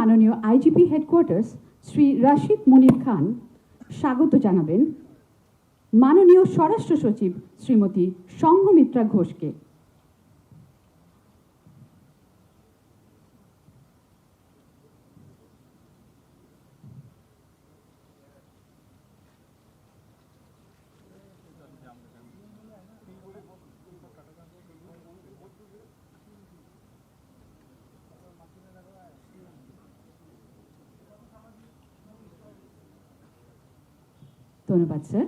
মাননীয় IGP headquarters Shri Rashid Monir Khan স্বাগত জানাবেন মাননীয় স্বরাষ্ট্র সচিব শ্রীমতী সংঘমিত্রা ঘোষকে। ধন্যবাদ স্যার।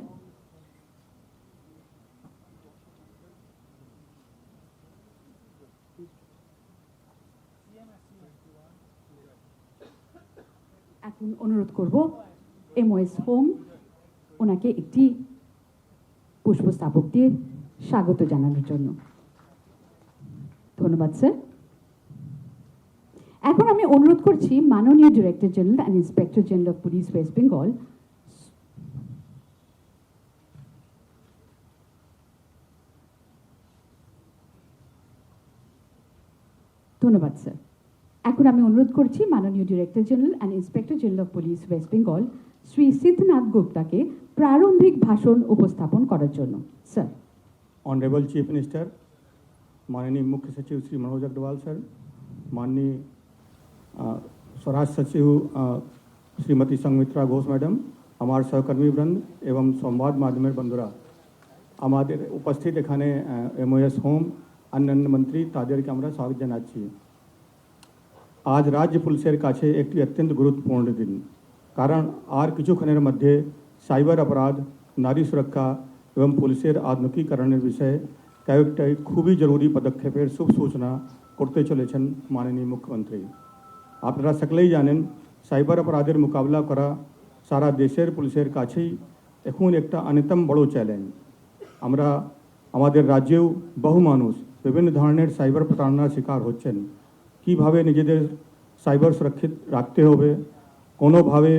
এখন অনুরোধ করব MOS হোম ওনাকে একটি পুষ্পস্তাবক দিয়ে স্বাগত জানানোর জন্য। ধন্যবাদ স্যার। এখন আমি অনুরোধ করছি মাননীয় director general and inspector general of police West Bengal ধন্যবাদ স্যার। এখন আমি অনুরোধ করছি মাননীয় director general and inspector general of police West Bengal Shri Siddhanath গুপ্তাকে প্রারম্ভিক ভাষণ উপস্থাপন করার জন্য। স্যার। ऑनरेबल चीफ मिनिस्टर, माननीय मुख्य सचिव श्री मनोज अग्रवाल सर, माननीय स्वराष्ट्र सचिव श्रीमती संघमित्रा घोष मैडम, हमारे सहकर्मी वृंद एवं संवाद माध्यमेर बंधुरा आमादेर उपस्थित एखाने MOS होम अन्यान्य मंत्री तादेरके आमरा स्वागत जानाচ্ছি। आज राज्य पुलिसेर काछे एकटी अत्यंत गुरुत्वपूर्ण दिन, कारण आर किछुक्षणेर मध्य साइबर अपराध, नारी सुरक्षा एवं पुलिसेर आधुनिकीकरণের বিষয়ে কয়েকটা খুবই জরুরি পদক্ষেপের শুভ সূচনা করতে চলেছেন মাননীয় মুখ্যমন্ত্রী। আপনারা সকলেই জানেন সাইবার অপরাধের মোকাবিলা করা সারা দেশের পুলিশের কাছেই এখন একটা অন্যতম বড় চ্যালেঞ্জ। আমরা আমাদের রাজ্যেও বহু মানুষ বিভিন্ন ধরনের সাইবার প্রতারণার শিকার হচ্ছেন। কীভাবে নিজেদের সাইবার সুরক্ষিত রাখতে হবে, কোনোভাবে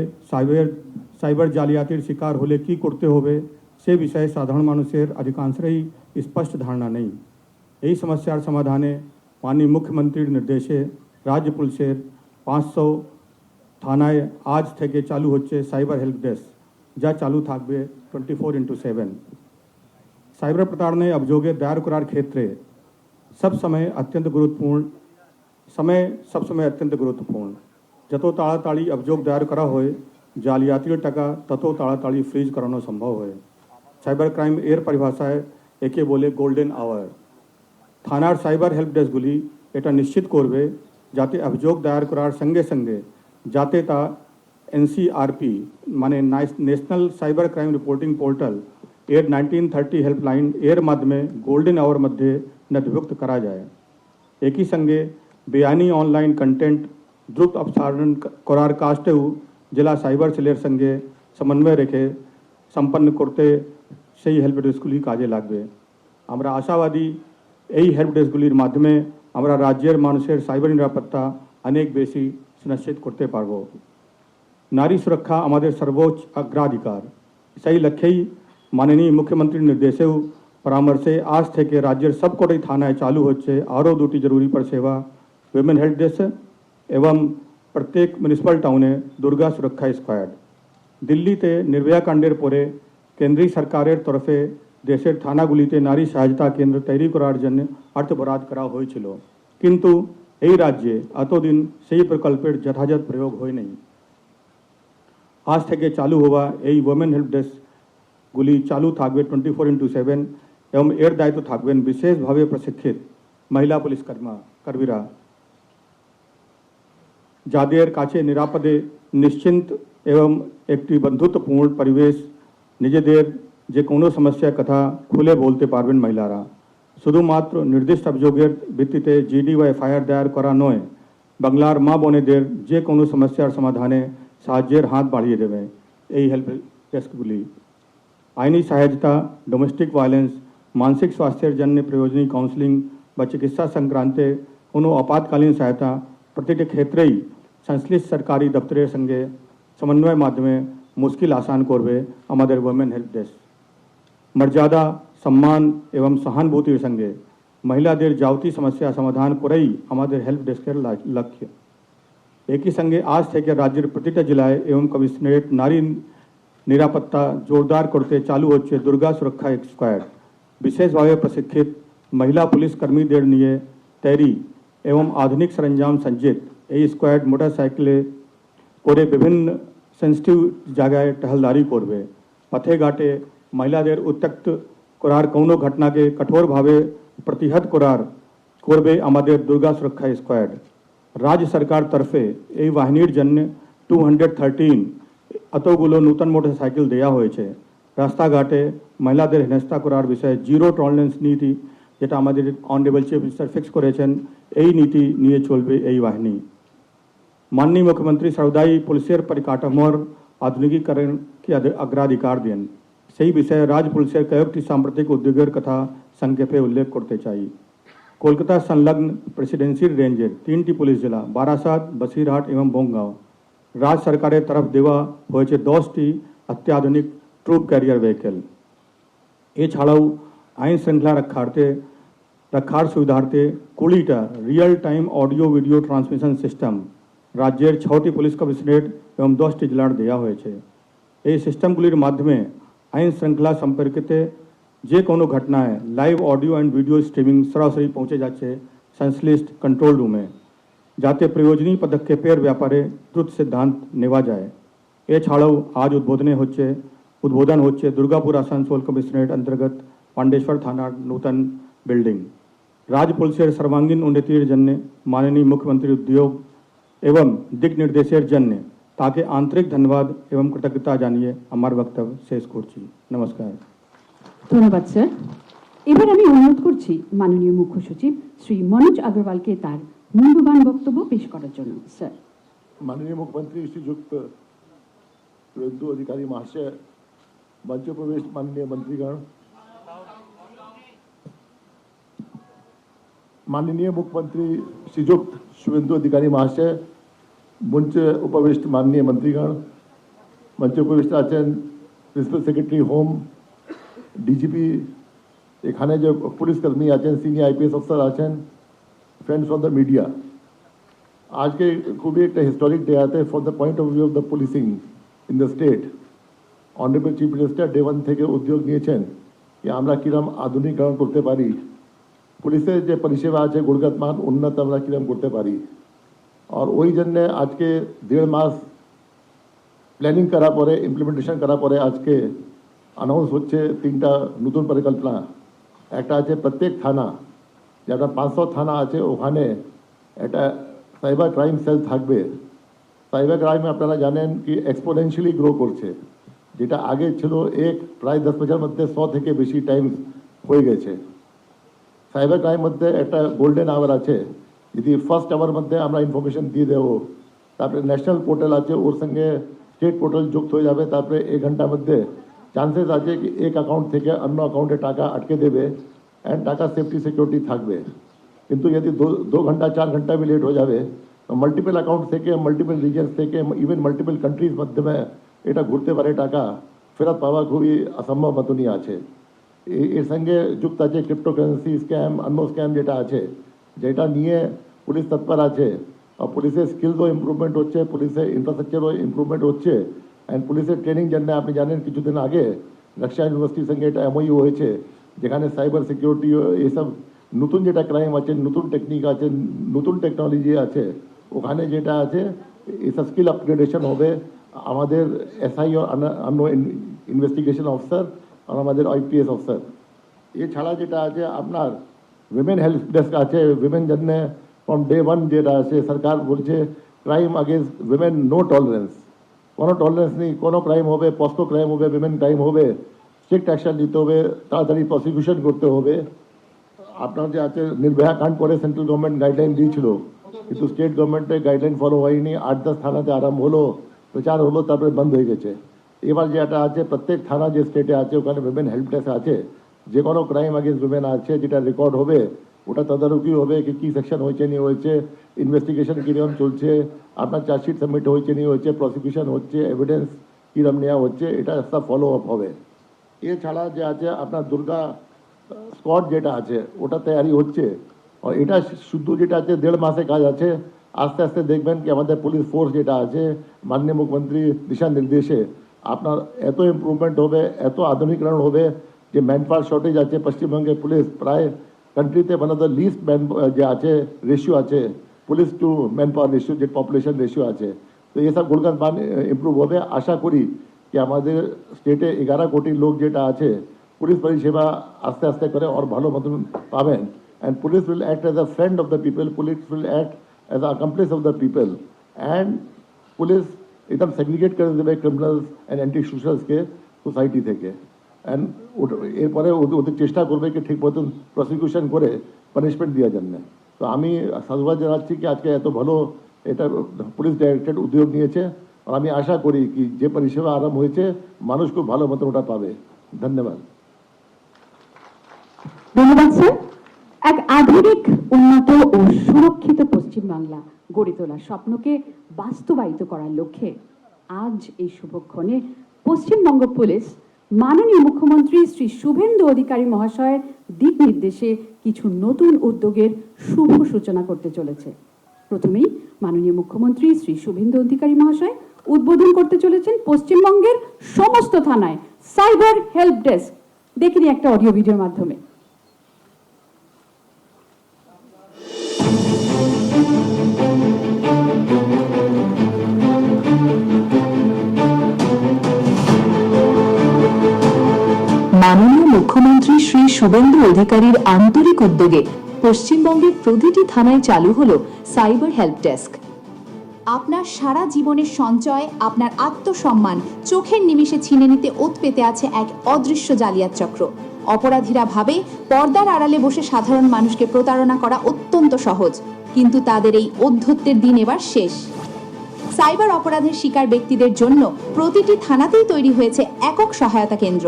সাইবার জালিয়াতির শিকার হলে কি করতে হবে সে বিষয়ে সাধারণ মানুষের অধিকাংশেরই স্পষ্ট ধারণা নেই। এই সমস্যার সমাধানে মাননীয় মুখ্যমন্ত্রীর নির্দেশে রাজ্য পুলিশের 500 থানায় আজ থেকে চালু হচ্ছে সাইবার হেল্প ডেস্ক, যা চালু থাকবে 24/7। সাইবার প্রতারণায় অভিযোগে দায়ের করার ক্ষেত্রে সবসময় অত্যন্ত গুরুত্বপূর্ণ। যত তাড়াতাড়ি অভিযোগ দায়ের করা হয় জালিয়াতির টাকা তত তাড়াতাড়ি ফ্রিজ করানো সম্ভব হয়। সাইবার ক্রাইম এর পরিভাষায় একে বলে গোল্ডেন আওয়ার। থানার সাইবার হেল্প ডেস্কগুলি এটা নিশ্চিত করবে যাতে অভিযোগ দায়ের করার সঙ্গে সঙ্গে যাতে তা NCRP মানে national cyber crime reporting portal এর 1930 হেল্পলাইন এর মাধ্যমে গোল্ডেন আওয়ার মধ্যে নথিভুক্ত করা যায়। একই সঙ্গে বেআইনি অনলাইন কন্টেন্ট দ্রুত অপসারণ করার কাজটাও জেলা সাইবার সেলের সঙ্গে সমন্বয় রেখে সম্পন্ন করতে সেই হেল্প ডেস্কগুলি কাজে লাগবে। আমরা আশাবাদী এই হেল্প ডেস্কগুলির মাধ্যমে আমরা রাজ্যের মানুষের সাইবার নিরাপত্তা অনেক বেশি সুনিশ্চিত করতে পারব। নারী সুরক্ষা আমাদের সর্বোচ্চ অগ্রাধিকার। সেই লক্ষ্যেই মাননীয় মুখ্যমন্ত্রীর নির্দেশেও পরামর্শে আজ থেকে রাজ্যের সবকটি থানায় চালু হচ্ছে আরও দুটি জরুরি পরিষেবা, উইমেন হেল্প ডেস্ক এবং প্রত্যেক মিউনিসিপাল টাউনে দুর্গা সুরক্ষা স্কোয়াড। দিল্লিতে নির্ভয়া কাণ্ডের পরে কেন্দ্রীয় সরকারের তরফে দেশের থানাগুলিতে নারী সহায়তা কেন্দ্র তৈরি করার জন্য অর্থ বরাদ্দ করা হয়েছিল, কিন্তু এই রাজ্যে এতদিন সেই প্রকল্পের যথাযথ প্রয়োগ হয়নি। আজ থেকে চালু হওয়া এই ওমেন হেল্প ডেস্কগুলি চালু থাকবে 24/7 এবং এর দায়িত্ব থাকবেন বিশেষভাবে প্রশিক্ষিত মহিলা পুলিশ কর্মীরা, যাদের কাছে নিরাপদে নিশ্চিন্ত এবং একটি বন্ধুত্বপূর্ণ পরিবেশ নিজেদের যে কোনো সমস্যার কথা খুলে বলতে পারবেন মহিলারা। শুধুমাত্র নির্দিষ্ট অভিযোগের ভিত্তিতে GD বা FIR দায়ের করা নয়, বাংলার মা বোনেদের যে কোনো সমস্যার সমাধানে সাহায্যের হাত বাড়িয়ে দেবে এই হেল্প ডেস্কগুলি। আইনি সহায়তা, ডোমেস্টিক ভায়োলেন্স, মানসিক স্বাস্থ্যের জন্য প্রয়োজনীয় কাউন্সেলিং বা চিকিৎসা সংক্রান্তে কোনো আপাতকালীন সহায়তা প্রতিটি ক্ষেত্রেই সংশ্লিষ্ট সরকারি দপ্তরের সঙ্গে সমন্বয়ের মাধ্যমে মুশকিল আসান করবে আমাদের ওমেন হেল্প ডেস্ক। মর্যাদা, সম্মান এবং সহানুভূতির সঙ্গে মহিলাদের যাবতীয় সমস্যা সমাধান করেই আমাদের হেল্প ডেস্কের লক্ষ্য। একই সঙ্গে আজ থেকে রাজ্যের প্রতিটা জেলায় এবং কমিশনারেট নারী নিরাপত্তা জোরদার করতে চালু হচ্ছে দুর্গা সুরক্ষা স্কোয়াড। বিশেষভাবে প্রশিক্ষিত महिला पुलिसकर्मीদের নিয়ে তৈরি এবং আধুনিক সরঞ্জাম সজ্জিত এই স্কোয়াড মোটরসাইকেলে করে বিভিন্ন সেন্সিটিভ জায়গায় টহলদারি করবে। পথে ঘাটে মহিলাদের উত্ত্যক্ত করার কোনো ঘটনাকে কঠোরভাবে প্রতিহত করার করবে আমাদের দুর্গা সুরক্ষা স্কোয়াড। রাজ্য সরকার তরফে এই বাহিনীর জন্য 213 এতগুলো নতুন মোটরসাইকেল দেওয়া হয়েছে। রাস্তাঘাটে মহিলাদের হেনস্থা করার বিষয়ে জিরো টলারেন্স নীতি যেটা আমাদের অনারেবল চিফ মিনিস্টার ফিক্স করেছেন এই নীতি নিয়ে চলবে এই বাহিনী। माननीय मुख्यमंत्री सर्वदाई पुलिसेर परिकाठामोर आधुनिकीकरण के अग्राधिकार देन সেই বিষয়ে রাজ্য পুলিশের কয়েকটি সাম্প্রতিক উদ্যোগের কথা সংক্ষেপে উল্লেখ করতে চাই। কলকাতা সংলগ্ন প্রেসিডেন্সির রেঞ্জের 3টি পুলিশ জেলা বারাসাত, বসিরহাট এবং বনগাঁও রাজ্য সরকারের তরফ দেওয়া হয়েছে 10টি অত্যাধুনিক ট্রুপ ক্যারিয়ার ভেহিকেল। এছাড়াও আইন শৃঙ্খলা রক্ষার সুবিধার্থে 20টা real time audio video transmission system রাজ্যের 6টি পুলিশ কমিশনারেট এবং 10টি জেলার দেওয়া হয়েছে। এই সিস্টেমগুলির মাধ্যমে আইন শৃঙ্খলা সম্পর্কিত যে কোনো ঘটনায় live audio and video streaming সরাসরি পৌঁছে যাচ্ছে সংশ্লিষ্ট কন্ট্রোল রুমে, যাতে প্রয়োজনীয় পদক্ষেপের ব্যাপারে দ্রুত সিদ্ধান্ত নেওয়া যায়। এছাড়াও আজ উদ্বোধন হচ্ছে দুর্গাপুর আসানসোল কমিশনারেট অন্তর্গত পান্ডেশ্বর থানার নূতন বিল্ডিং। রাজ্য পুলিশের সর্বাঙ্গীন উন্নতির জন্য মাননীয় মুখ্যমন্ত্রীর উদ্যোগ এবং দিক নির্দেশের জন্য তাকে আন্তরিক ধন্যবাদ এবং কৃতজ্ঞতা জানিয়ে আমার বক্তব্য শেষ করছি। নমস্কার। ধন্যবাদ স্যার। এবার আমি অনুরোধ করছি মাননীয় মুখ্য সচিব শ্রী মনোজ আগরওয়ালকে তার মূল্যবান বক্তব্য পেশ করার জন্য। স্যার। माननीय मुख्यमंत्री श्रीयुक्त शुभेंदु अधिकारी महाशय, मंच प्रवेश माननीय मंत्रीगण, माननीय मुख्यमंत्री श्रीयुक्त शुभेंदु अधिकारी महाशय, मंच उपविष्ट माननीय मंत्रीगण, मंच उपविष्ट आছেন प्रिंसिपल सेक्रेटरी होम, डीजीपी, এখানে যে পুলিশ কর্মী আছেন, সিনিয়র আইপিএস অফিসার আছেন, फ्रेंड्स ऑफ द मीडिया, आज के खूबी एक हिस्टोरिक डे आते हैं from the point of view of the policing in the state. Honourable chief minister day 1 থেকে উদ্যোগ নিয়েছেন যে আমরা কিরম আধুনিকীকরণ করতে পারি, পুলিশের যে পরিষেবা আছে গুণগতমান উন্নত আমরা কিরম করতে পারি। আর ওই জন্য আজকে 1.5 মাস প্ল্যানিং করার পরে ইমপ্লিমেন্টেশন করার পরে আজকে অ্যানাউন্স হচ্ছে 3টা নতুন পরিকল্পনা। একটা আছে প্রত্যেক থানা, যেটা 500 থানা আছে ওখানে একটা সাইবার ক্রাইম সেল থাকবে। সাইবার ক্রাইম আপনারা জানেন কি এক্সপোনেনশিয়ালি গ্রো করছে, যেটা আগে ছিল প্রায় 10 বছরের মধ্যে 100 থেকে বেশি টাইম হয়ে গেছে। সাইবার ক্রাইম মধ্যে একটা গোল্ডেন আওয়ার আছে, যদি ফার্স্ট আওয়ার মধ্যে আমরা ইনফরমেশন দিয়ে দেবো, তারপরে ন্যাশনাল পোর্টাল আছে ওর সঙ্গে স্টেট পোর্টাল যুক্ত হয়ে যাবে, তারপরে 1 ঘন্টার মধ্যে চান্সেস আছে কি এক অ্যাকাউন্ট থেকে অন্য অ্যাকাউন্টে টাকা আটকে দেবে অ্যান্ড টাকা সেফটি সিকিউরিটি থাকবে। কিন্তু যদি 2 ঘন্টা 4 ঘন্টা भी लेट हो যাবে তো মাল্টিপল অ্যাকাউন্ট থেকে মাল্টিপল রিজনস থেকে ইভেন মাল্টিপল কান্ট্রিজ মাধ্যমে এটা ঘুরতে পারে, টাকা ফেরত পাওয়া খুবই অসম্ভব মতনই আছে। এর সঙ্গে যুক্ত আছে ক্রিপ্টোকারেন্সি স্ক্যাম, অন্য স্ক্যাম যেটা আছে, যেটা নিয়ে পুলিশ তৎপর আছে। আর পুলিশের স্কিলসও ইম্প্রুভমেন্ট হচ্ছে, পুলিশের ইনফ্রাস্ট্রাকচারও ইম্প্রুভমেন্ট হচ্ছে অ্যান্ড পুলিশের ট্রেনিং জন্য আপনি জানেন কিছুদিন আগে রক্ষা ইউনিভার্সিটির সঙ্গে এটা এমওইউ হয়েছে, যেখানে সাইবার সিকিউরিটি এইসব নতুন যেটা ক্রাইম আছে, নতুন টেকনিক আছে, নতুন টেকনোলজি আছে, ওখানে যেটা আছে এইসব স্কিল আপগ্রেডেশন হবে আমাদের এসআই অন্য ইনভেস্টিগেশন অফিসার আর আমাদের আইপিএস অফিসার। এছাড়া যেটা আছে আপনার উইমেন হেল্প ডেস্ক আছে, উইমেন জন্য ফ্রম ডে 1 যেটা আছে সরকার বলছে crime against women no tolerance, কোনো টলারেন্স নেই। কোনো ক্রাইম হবে, পস্কো ক্রাইম হবে, উইমেন ক্রাইম হবে, স্ট্রিক্ট অ্যাকশন নিতে হবে, তাড়াতাড়ি প্রসিকিউশন করতে হবে। আপনার যে আছে নির্ভয়া কাণ্ড করে সেন্ট্রাল গভর্নমেন্ট গাইডলাইন দিয়েছিল, কিন্তু স্টেট গভর্নমেন্টের গাইডলাইন ফলো হয়নি। 8-10 থানাতে আরম্ভ হলো, প্রচার হলো, তারপরে বন্ধ হয়ে গেছে। এবার যেটা আছে প্রত্যেক থানা যে স্টেটে আছে ওখানে উইমেন হেল্প ডেস্ক আছে, যে কোনো ক্রাইম अगेंस्ट উইমেন আছে যেটা রেকর্ড হবে ওটা তদারকি হবে কি কী সেকশন হয়েছে নিয়ে হয়েছে, ইনভেস্টিগেশন কীরকম চলছে, আপনার চার্জশিট সাবমিট হয়েছে নিয়ে হয়েছে, প্রসিকিউশন হচ্ছে, এভিডেন্স কীরকম নেওয়া হচ্ছে, এটা সব ফলো আপ হবে। এছাড়া যে আছে আপনার দুর্গা স্কোয়াড যেটা আছে ওটা তৈরি হচ্ছে, আর এটা শুধু যেটা আছে 1.5 মাসে কাজ আছে, আস্তে আস্তে দেখবেন কি আমাদের পুলিশ ফোর্স যেটা আছে মাননীয় মুখ্যমন্ত্রী দিশা নির্দেশে আপনার এত ইম্প্রুভমেন্ট হবে, এত আধুনিকরণ হবে যে ম্যান পাওয়ার শর্টেজ আছে পশ্চিমবঙ্গে পুলিশ প্রায় কান্ট্রিতে one of the least man যে আছে রেশিও আছে police to man power ratio যে পপুলেশন রেশিও আছে, তো এসব গুণগান মান ইম্প্রুভ হবে। আশা করি कि আমাদের স্টেটে 11 কোটি লোক যেটা আছে পুলিশ পরিষেবা আস্তে আস্তে করে আর ভালো মতন পাবেন। And police will act as a friend of the people, police will act as a accomplished of the people. And police एकदम সেগ্রিগেট করে দেবে ক্রিমিনালস অ্যান্ড অ্যান্টি সোশ্যালসকে সোসাইটি থেকে। অ্যান্ড এরপরে ওদের চেষ্টা করবে কি ঠিক মতন প্রসিকিউশন করে পানিশমেন্ট দেওয়া যাবে না। তো আমি সাধুবাদ জানাচ্ছি কি আজকে এত ভালো এটা পুলিশ ডাইরেক্টরেট উদ্যোগ নিয়েছে। আর আমি আশা করি কি যে পরিষেবা আরম্ভ হয়েছে মানুষ খুব ভালো মতো ওটা পাবে। ধন্যবাদ। ধন্যবাদ স্যার। এক আধুনিক, উন্নত ও সুরক্ষিত পশ্চিমবাংলা গড়ে তোলার স্বপ্নকে বাস্তবায়িত করার লক্ষ্যে আজ এই শুভক্ষণে পশ্চিমবঙ্গ পুলিশ মাননীয় মুখ্যমন্ত্রী শ্রী শুভেন্দু অধিকারী মহাশয়ের দিক নির্দেশে কিছু নতুন উদ্যোগের শুভ সূচনা করতে চলেছে। প্রথমেই মাননীয় মুখ্যমন্ত্রী শ্রী শুভেন্দু অধিকারী মহাশয় উদ্বোধন করতে চলেছেন পশ্চিমবঙ্গের সমস্ত থানায় সাইবার হেল্প ডেস্ক। দেখিনি একটা অডিও ভিডিওর মাধ্যমে। মাননীয় মুখ্যমন্ত্রী শ্রী শুভেন্দু অধিকারীর আন্তরিক উদ্যোগে পশ্চিমবঙ্গের প্রতিটি থানায় চালু হলো সাইবার হেল্প ডেস্ক। আপনার সারা জীবনের সঞ্চয়, আপনার আত্মসম্মান চোখের নিমিষে ছিনে নিতে ওত পেতে আছে এক অদৃশ্য জালিয়াত চক্র। অপরাধীরা ভাবে পর্দার আড়ালে বসে সাধারণ মানুষকে প্রতারণা করা অত্যন্ত সহজ, কিন্তু তাদের এই অধ্যত্বের দিন এবার শেষ। সাইবার অপরাধের শিকার ব্যক্তিদের জন্য প্রতিটি থানাতেই তৈরি হয়েছে একক সহায়তা কেন্দ্র।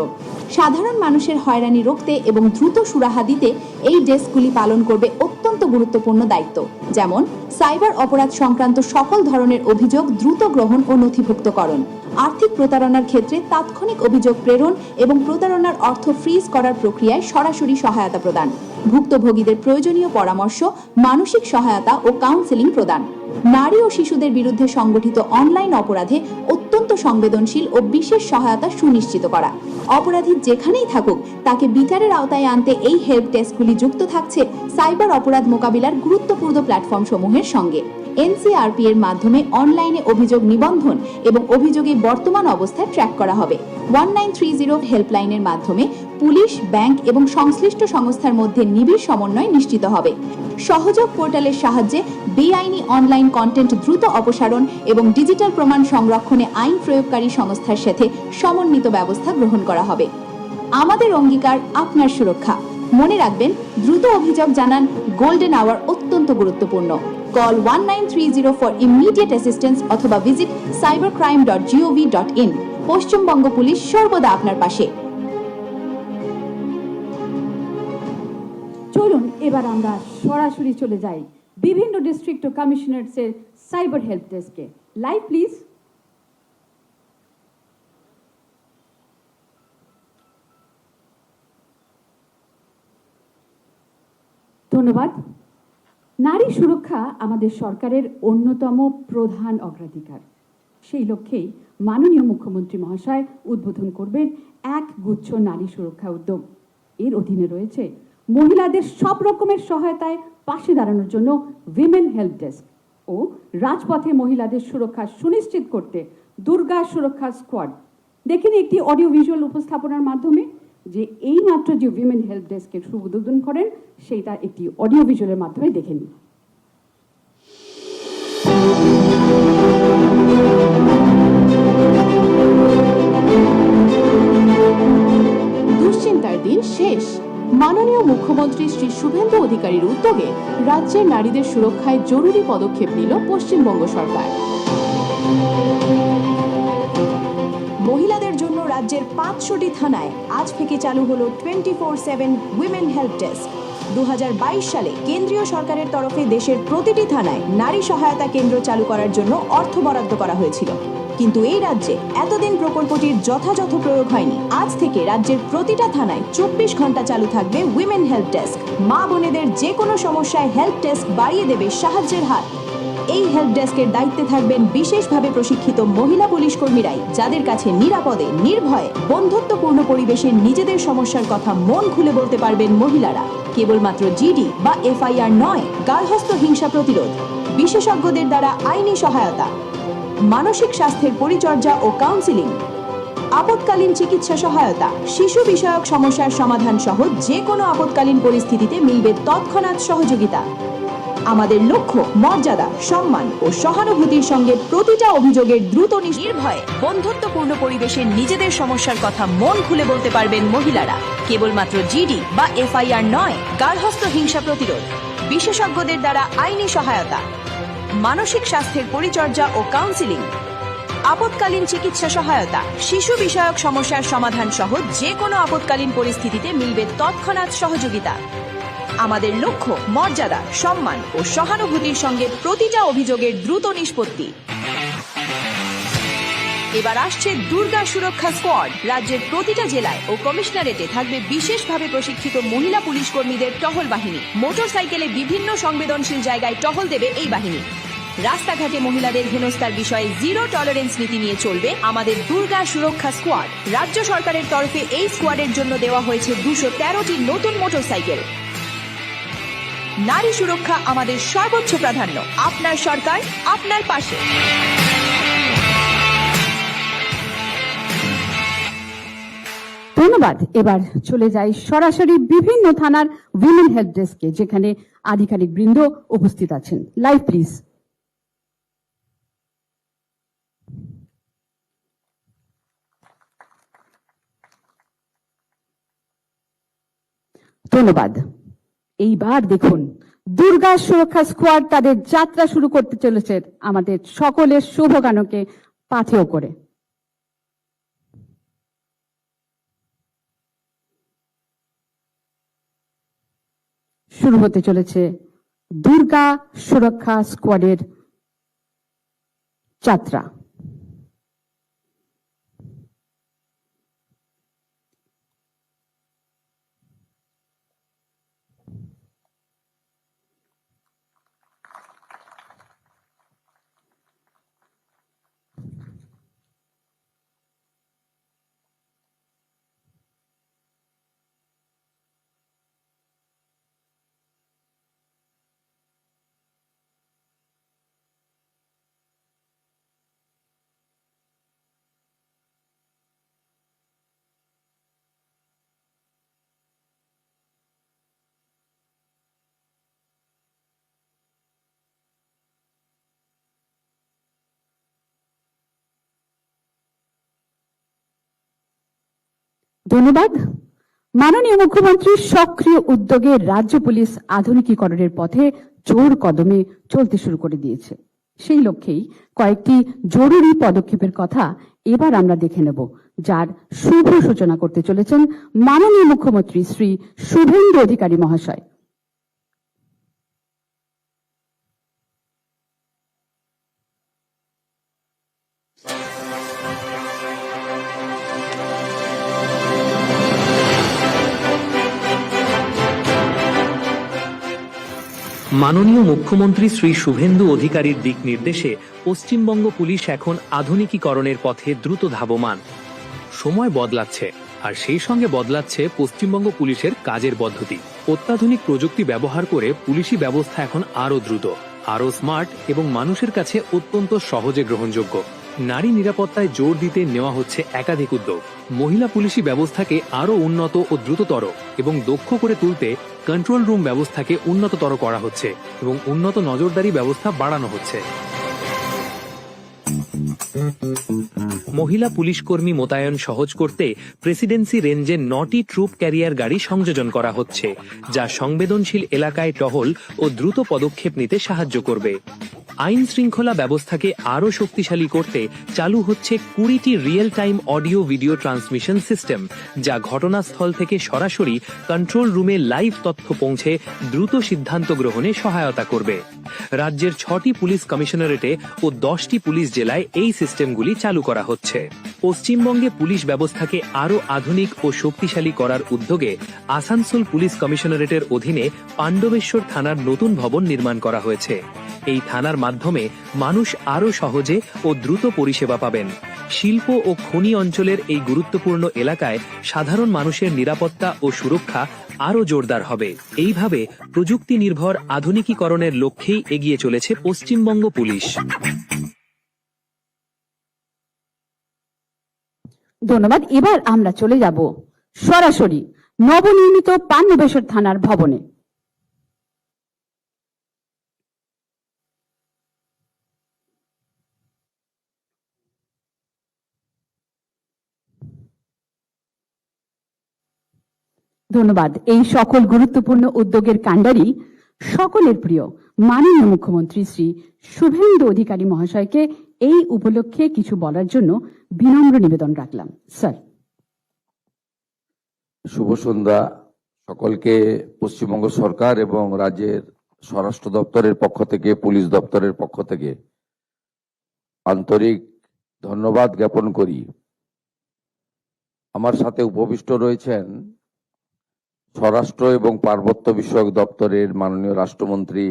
সাধারণ মানুষের হয়রানি রুখতে এবং দ্রুত সুরাহা দিতে এই ডেস্কগুলি পালন করবে অত্যন্ত গুরুত্বপূর্ণ দায়িত্ব, যেমন সাইবার অপরাধ সংক্রান্ত সকল ধরনের অভিযোগ দ্রুত গ্রহণ ও নথিভুক্তকরণ, আর্থিক প্রতারণার ক্ষেত্রে তাৎক্ষণিক অভিযোগ প্রেরণ এবং প্রতারণার অর্থ ফ্রিজ করার প্রক্রিয়ায় সরাসরি সহায়তা প্রদান, ভুক্তভোগীদের প্রয়োজনীয় পরামর্শ, মানসিক সহায়তা ও কাউন্সেলিং প্রদান, নারী ও শিশুদের বিরুদ্ধে সংগঠিত অনলাইন অপরাধে অত্যন্ত সংবেদনশীল ও বিশেষ সহায়তা সুনিশ্চিত করা। অপরাধী যেখানেই থাকুক তাকে বিচারের আওতায় আনতে এই হেল্প ডেস্কগুলি যুক্ত থাকছে সাইবার অপরাধ মোকাবিলার গুরুত্বপূর্ণ প্ল্যাটফর্ম সমূহের সঙ্গে। এনসিআরপি এর মাধ্যমে অনলাইনে অভিযোগ নিবন্ধন এবং অভিযোগের বর্তমান অবস্থা ট্র্যাক করা হবে। 1930 হেল্পলাইনের মাধ্যমে পুলিশ, ব্যাংক এবং সংশ্লিষ্ট সংস্থার মধ্যে নিবিড় সমন্বয় নিশ্চিত হবে। সহযোগ পোর্টালের সাহায্যে বেআইনি অনলাইন কন্টেন্ট দ্রুত অপসারণ এবং ডিজিটাল প্রমাণ সংরক্ষণে আইন প্রয়োগকারী সংস্থার সাথে সমন্বিত ব্যবস্থা গ্রহণ করা হবে। আমাদের অঙ্গীকার আপনার সুরক্ষা। মনে রাখবেন, দ্রুত অভিযোগ জানান, গোল্ডেন আওয়ার অত্যন্ত গুরুত্বপূর্ণ। কল 1930 ফর ইমিডিয়েট অ্যাসিস্ট্যান্স অথবা ভিজিট cybercrime.gov.in। পশ্চিমবঙ্গ পুলিশ সর্বদা আপনার পাশে। চলুন এবার আমরা সরাসরি চলে যাই বিভিন্ন ডিস্ট্রিক্ট ও কমিশনারেটসের সাইবার হেল্প ডেস্কে। Live please. ধন্যবাদ। নারী সুরক্ষা আমাদের সরকারের অন্যতম প্রধান অগ্রাধিকার। সেই লক্ষ্যেই মাননীয় মুখ্যমন্ত্রী মহাশয় উদ্বোধন করবেন এক গুচ্ছ নারী সুরক্ষা উদ্যোগ। এর অধীনে রয়েছে মহিলাদের সব রকমের সহায়তায় পাশে দাঁড়ানোর জন্য উইমেন হেল্প ডেস্ক ও রাজপথে মহিলাদের সুরক্ষা সুনিশ্চিত করতে দুর্গা সুরক্ষা স্কোয়াড। দেখেন একটি অডিও ভিজুয়াল উপস্থাপনার মাধ্যমে যে এই মাত্র যে উইমেন হেল্প ডেস্কের শুভ উদ্বোধন করেন সেইটা একটি অডিও ভিজুয়ালের মাধ্যমে দেখে নিন। দুশ্চিন্তার দিন শেষ। মাননীয় মুখ্যমন্ত্রী শ্রী শুভেন্দু অধিকারীর উদ্যোগে রাজ্যের নারীদের সুরক্ষায় জরুরি পদক্ষেপ নিল পশ্চিমবঙ্গ সরকার। মহিলাদের জন্য রাজ্যের 500টি থানায় আজ থেকে চালু হলো 24/7 উইমেন হেল্প ডেস্ক। 2022 সালে কেন্দ্রীয় সরকারের তরফে দেশের প্রতিটি থানায় নারী সহায়তা কেন্দ্র চালু করার জন্য অর্থ বরাদ্দ করা হয়েছিল, কিন্তু এই রাজ্যে এতদিন প্রকল্পটির যথাযথ প্রয়োগ হয়নি। আজ থেকে রাজ্যের প্রতিটা থানায় 24 ঘন্টা চালু থাকবে উইমেন হেল্প ডেস্ক। মা বোনেদের যে কোনো সমস্যায় হেল্প ডেস্ক বাড়িয়ে দেবে সাহায্যের হাত। এই হেল্প ডেস্কের দায়িত্বে থাকবেন বিশেষভাবে প্রশিক্ষিত মহিলা পুলিশ কর্মীরাই, যাদের কাছে নিরাপদে, নির্ভয়ে, বন্ধুত্বপূর্ণ পরিবেশে নিজেদের সমস্যার কথা মন খুলে বলতে পারবেন মহিলারা। কেবলমাত্র জিডি বা এফআইআর নয়, গার্হস্থ্য হিংসা প্রতিরোধ, বিশেষজ্ঞদের দ্বারা আইনি সহায়তা, মানসিক স্বাস্থ্যের পরিচর্যা ও কাউন্সিলিং, আপৎকালীন চিকিৎসা সহায়তা, শিশু বিষয়ক সমস্যার সমাধান সহ যে কোনো আপৎকালীন পরিস্থিতিতে মিলবে তৎক্ষণাৎ সহযোগিতা। আমাদের লক্ষ্য মর্যাদা, সম্মান ও সহানুভূতির সঙ্গে প্রতিটা অভিযোগের দ্রুত নির্ভয়ে, বন্ধুত্বপূর্ণ পরিবেশে নিজেদের সমস্যার কথা মন খুলে বলতে পারবেন মহিলারা। কেবলমাত্র জিডি বা এফআইআর নয়, গার্হস্থ্য হিংসা প্রতিরোধ, বিশেষজ্ঞদের দ্বারা আইনি সহায়তা, মানসিক স্বাস্থ্যের পরিচর্যা ও কাউন্সিলিং, আপৎকালীন চিকিৎসা সহায়তা, শিশু বিষয়ক সমস্যার সমাধান সহ যে কোনো আপৎকালীন পরিস্থিতিতে মিলবে তৎক্ষণাৎ সহযোগিতা। আমাদের লক্ষ্য মর্যাদা, সম্মান ও সহানুভূতির সঙ্গে প্রতিটা অভিযোগের দ্রুত নিষ্পত্তি। এবার আসছে দুর্গা সুরক্ষা স্কোয়াড। রাজ্যের প্রতিটা জেলায় ও কমিশনারেটে থাকবে বিশেষভাবে প্রশিক্ষিত মহিলা পুলিশ কর্মীদের টহল বাহিনী। মোটরসাইকেলে বিভিন্ন সংবেদনশীল জায়গায় টহল দেবে এই বাহিনী। রাস্তাঘাটে মহিলাদের হেনস্থার বিষয়ে জিরো টলারেন্স নীতি নিয়ে চলবে আমাদের দুর্গা সুরক্ষা স্কোয়াড। রাজ্য সরকারের তরফে এই স্কোয়াডের জন্য দেওয়া হয়েছে 213টি নতুন মোটরসাইকেল। নারী সুরক্ষা আমাদের সর্বোচ্চ প্রাধান্য। আপনার সরকার, আপনার পাশে। ধন্যবাদ। এবার চলে যাই সরাসরি বিভিন্ন থানার উইমেন হেল্প ডেস্কে, যেখানে আধিকারিক বৃন্দ উপস্থিত আছেন। Live please. ধন্যবাদ। এইবার দেখুন দুর্গা সুরক্ষা স্কোয়াড তাদের যাত্রা শুরু করতে চলেছে আমাদের সকলের শুভগানকে পাথেয় করে। শুরু হতে চলেছে দুর্গা সুরক্ষা স্কোয়াডের যাত্রা। ধন্যবাদ। মাননীয় মুখ্যমন্ত্রীর সক্রিয় উদ্যোগে রাজ্য পুলিশ আধুনিকীকরণের পথে জোর কদমে চলতে শুরু করে দিয়েছে। সেই লক্ষ্যেই কয়েকটি জরুরি পদক্ষেপের কথা এবার আমরা দেখে নেব, যার শুভ সূচনা করতে চলেছেন মাননীয় মুখ্যমন্ত্রী শ্রী শুভেন্দু অধিকারী মহাশয়। মাননীয় মুখ্যমন্ত্রী শ্রী শুভেন্দু অধিকারীর দিক নির্দেশে পশ্চিমবঙ্গ পুলিশ এখন আধুনিকীকরণের পথে দ্রুত ধাবমান। সময় বদলাচ্ছে, আর সেই সঙ্গে বদলাচ্ছে পশ্চিমবঙ্গ পুলিশের কাজের পদ্ধতি। অত্যাধুনিক প্রযুক্তি ব্যবহার করে পুলিশি ব্যবস্থা এখন আরও দ্রুত, আরও স্মার্ট এবং মানুষের কাছে অত্যন্ত সহজে গ্রহণযোগ্য। নারী নিরাপত্তায় জোর দিতে নেওয়া হচ্ছে একাধিক উদ্যোগ। মহিলা পুলিশি ব্যবস্থাকে আরও উন্নত ও দ্রুততর এবং দক্ষ করে তুলতে কন্ট্রোল রুম ব্যবস্থাকে উন্নততর করা হচ্ছে এবং উন্নত নজরদারি ব্যবস্থা বাড়ানো হচ্ছে। মহিলা পুলিশ কর্মী মোতায়েন সহজ করতে প্রেসিডেন্সি রেঞ্জে 9টি ট্রুপ ক্যারিয়ার গাড়ি সংযোজন করা হচ্ছে, যা সংবেদনশীল এলাকায় টহল ও দ্রুত পদক্ষেপ নিতে সাহায্য করবে। আইন শৃঙ্খলা ব্যবস্থাকে আরও শক্তিশালী করতে চালু হচ্ছে 20টি real time audio video transmission system, যা ঘটনাস্থল থেকে সরাসরি কন্ট্রোল রুমে লাইভ তথ্য পৌঁছে দ্রুত সিদ্ধান্ত গ্রহণে সহায়তা করবে। রাজ্যের 6টি পুলিশ কমিশনারেটে ও 10টি পুলিশ জেলায় এই সিস্টেমগুলি চালু করা হচ্ছে। পশ্চিমবঙ্গে পুলিশ ব্যবস্থাকে আরও আধুনিক ও শক্তিশালী করার উদ্যোগে আসানসোল পুলিশ কমিশনারেটের অধীনে পাণ্ডবেশ্বর থানার নতুন ভবন নির্মাণ করা হয়েছে। এই থানার মাধ্যমে মানুষ আরও সহজে ও দ্রুত পরিষেবা পাবেন। শিল্প ও খনি অঞ্চলের এই গুরুত্বপূর্ণ এলাকায় সাধারণ মানুষের নিরাপত্তা ও সুরক্ষা আরও জোরদার হবে। এইভাবে প্রযুক্তি নির্ভর আধুনিকীকরণের লক্ষ্যেই এগিয়ে চলেছে পশ্চিমবঙ্গ পুলিশ। ধন্যবাদ। এবার আমরা চলে যাব সরাসরি নবনির্মিত পাণ্ডবেশ্বর থানার ভবনে। ধন্যবাদ। এই সকল গুরুত্বপূর্ণ উদ্যোগের কাণ্ডারি সকলের প্রিয় মাননীয় মুখ্যমন্ত্রী শ্রী শুভেন্দু অধিকারী মহাশয়কে এই উপলক্ষে কিছু বলার জন্য বিনম্র নিবেদন রাখলাম। স্যার। শুভ সন্ধ্যা সকলকে। পশ্চিমবঙ্গ সরকার এবং রাজ্যের স্বরাষ্ট্র দপ্তরের পক্ষ থেকে, পুলিশ দপ্তরের পক্ষ থেকে আন্তরিক ধন্যবাদ জ্ঞাপন করি। আমার সাথে উপবিষ্ট রয়েছেন স্বরাষ্ট্র এবং পার্বত্য বিষয়ক দপ্তরের মাননীয় রাষ্ট্রমন্ত্রী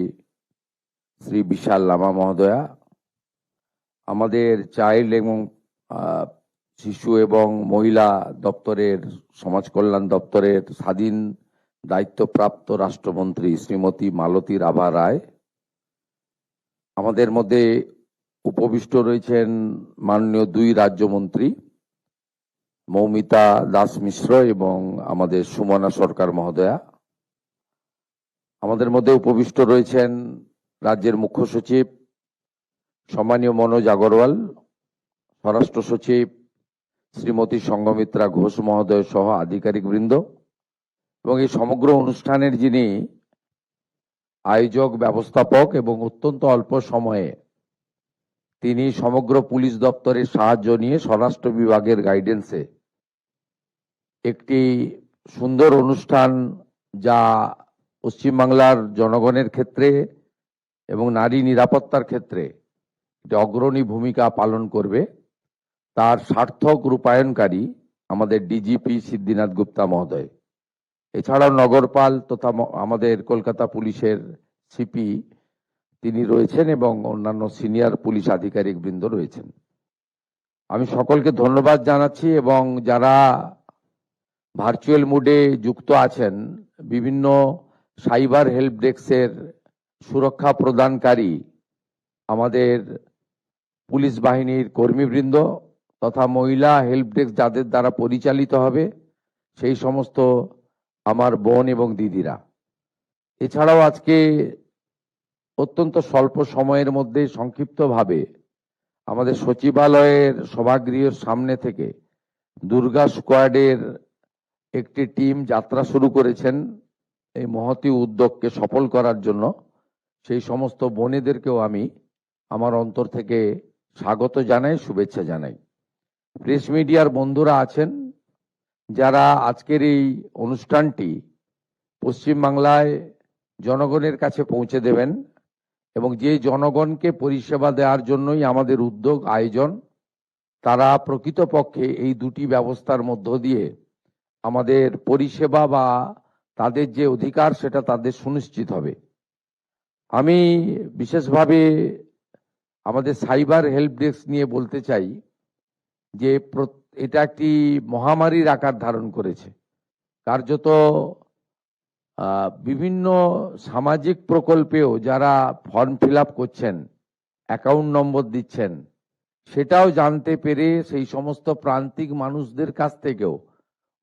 শ্রী বিশাল লামা মহোদয়া, আমাদের চাইল্ড এবং শিশু এবং মহিলা দপ্তরের, সমাজ কল্যাণ দপ্তরের স্বাধীন দায়িত্বপ্রাপ্ত রাষ্ট্রমন্ত্রী শ্রীমতী মালতী রাভা রায়, আমাদের মধ্যে উপবিষ্ট রয়েছেন মাননীয় দুই রাজ্যমন্ত্রী মৌমিতা দাস মিশ্র এবং আমাদের সুমনা সরকার মহোদয়া, আমাদের মধ্যে উপবিষ্ট রয়েছেন রাজ্যের মুখ্য সচিব সম্মানীয় মনোজ আগরওয়াল, স্বরাষ্ট্র সচিব শ্রীমতী সঙ্গমিত্রা ঘোষ মহোদয় সহ আধিকারিক বৃন্দ, এবং এই সমগ্র অনুষ্ঠানের যিনি আয়োজক, ব্যবস্থাপক এবং অত্যন্ত অল্প সময়ে তিনি সমগ্র পুলিশ দপ্তরের সাহায্য নিয়ে স্বরাষ্ট্র বিভাগের গাইডেন্সে একটি সুন্দর অনুষ্ঠান, যা পশ্চিমবাংলার জনগণের ক্ষেত্রে এবং নারী নিরাপত্তার ক্ষেত্রে অগ্রণী ভূমিকা পালন করবে, তার সার্থক রূপায়ণকারী আমাদের ডিজিপি সিদ্ধিনাথ গুপ্তা মহোদয়, এছাড়াও নগরপাল তথা আমাদের কলকাতা পুলিশের সিপি তিনি রয়েছেন এবং অন্যান্য সিনিয়র পুলিশ আধিকারিক বৃন্দ রয়েছেন। আমি সকলকে ধন্যবাদ জানাচ্ছি এবং যারা ভার্চুয়াল মোডে যুক্ত আছেন, বিভিন্ন সাইবার হেল্প ডেস্কের সুরক্ষা প্রদানকারী আমাদের পুলিশ বাহিনীর কর্মীবৃন্দ তথা মহিলা হেল্প ডেস্ক যাদের দ্বারা পরিচালিত হবে, সেই সমস্ত আমার বোন এবং দিদিরা, এছাড়াও আজকে অত্যন্ত স্বল্প সময়ের মধ্যে সংক্ষিপ্তভাবে আমাদের সচিবালয়ের সভাগৃহের সামনে থেকে দুর্গা স্কোয়াডের একটি টিম যাত্রা শুরু করেছেন এই মহতী উদ্যোগকে সফল করার জন্য। সেই সমস্ত বোনেদেরকেও আমি আমার অন্তর থেকে স্বাগত জানাই, শুভেচ্ছা জানাই। প্রেস মিডিয়ার বন্ধুরা আছেন যারা আজকের এই অনুষ্ঠানটি পশ্চিমবাংলায় জনগণের কাছে পৌঁছে দেবেন এবং যে জনগণকে পরিষেবা দেওয়ার জন্যই আমাদের উদ্যোগ, আয়োজন, তারা প্রকৃতপক্ষে এই দুটি ব্যবস্থার মধ্য দিয়ে আমাদের পরিষেবা বা তাদের যে অধিকার সেটা তাদের সুনিশ্চিত হবে। আমি বিশেষভাবে আমাদের সাইবার হেল্প ডেস্ক নিয়ে বলতে চাই যে এটা একটি মহামারীর আকার ধারণ করেছে। কার্যত বিভিন্ন সামাজিক প্রকল্পেও যারা ফর্ম ফিল আপ করছেন, অ্যাকাউন্ট নম্বর দিচ্ছেন, সেটাও জানতে পেরে সেই সমস্ত প্রান্তিক মানুষদের কাছ থেকেও